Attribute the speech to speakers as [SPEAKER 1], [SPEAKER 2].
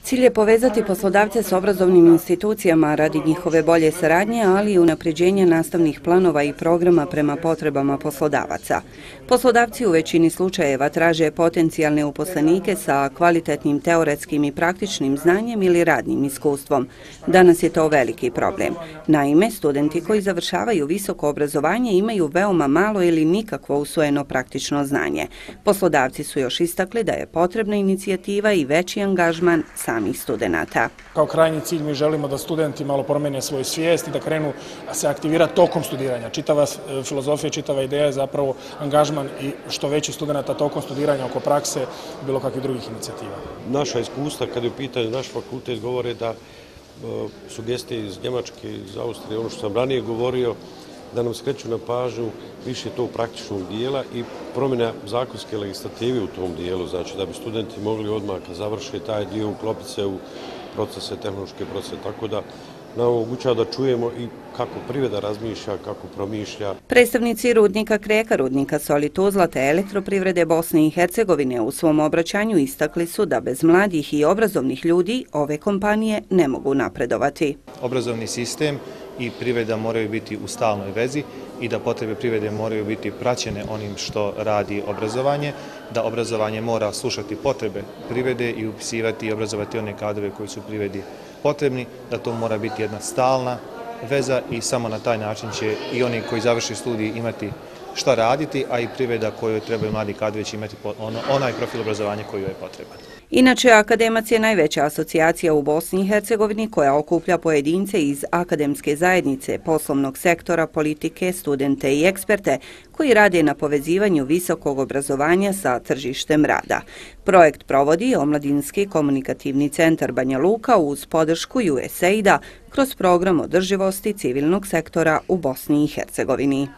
[SPEAKER 1] Cilj je povezati poslodavce s obrazovnim institucijama radi njihove bolje saradnje, ali i unapređenja nastavnih planova i programa prema potrebama poslodavaca. Poslodavci u većini slučajeva traže potencijalne uposlenike sa kvalitetnim teoretskim i praktičnim znanjem ili radnim iskustvom. Danas je to veliki problem. Naime, studenti koji završavaju visoko obrazovanje imaju veoma malo ili nikakvo usvojeno praktično znanje. Poslodavci su još istakli da je potrebna inicijativa i veći angažman samih studenata.
[SPEAKER 2] Kao krajnji cilj mi želimo da studenti malo promijene svoju svijest i da krenu se aktivirati tokom studiranja. Čitava filozofija, čitava ideja je zapravo angažman i što veći studenta tokom studiranja oko prakse i bilo kakvih drugih inicijativa.
[SPEAKER 3] Naša iskustva, kad je u pitanju naš fakultet, govore da sugestije iz Njemačke, iz Austrije, ono što sam ranije govorio, da nam skreću na pažnju više tog praktičnog dijela i promjena zakonske legislative u tom dijelu, znači da bi studenti mogli odmah kad završe taj dio uklopiti se u procese, tehnološke procese, tako da nam omogućava da čujemo i kako privreda razmišlja, kako promišlja.
[SPEAKER 1] Predstavnici rudnika Kreka, rudnika Soli Tuzla te Elektroprivrede Bosne i Hercegovine u svom obraćanju istakli su da bez mladih i obrazovnih ljudi ove kompanije ne mogu napredovati.
[SPEAKER 4] Obrazovni sistem i privreda moraju biti u stalnoj vezi i da potrebe privrede moraju biti praćene onim što radi obrazovanje, da obrazovanje mora slušati potrebe privrede i upisivati i obrazovati one kadrove koji su privredi potrebni, da to mora biti jedna stalna veza i samo na taj način će i oni koji završi studij imati šta raditi, a i privreda kojoj trebaju mladi kadrovi će imati onaj profil obrazovanja koji joj je potreban.
[SPEAKER 1] Inače, Akademac je najveća asocijacija u Bosni i Hercegovini koja okuplja pojedince iz akademske zajednice, poslovnog sektora, politike, studente i eksperte koji rade na povezivanju visokog obrazovanja sa tržištem rada. Projekt provodi Omladinski komunikativni centar Banja Luka uz podršku USAID-a kroz program održivosti civilnog sektora u Bosni i Hercegovini.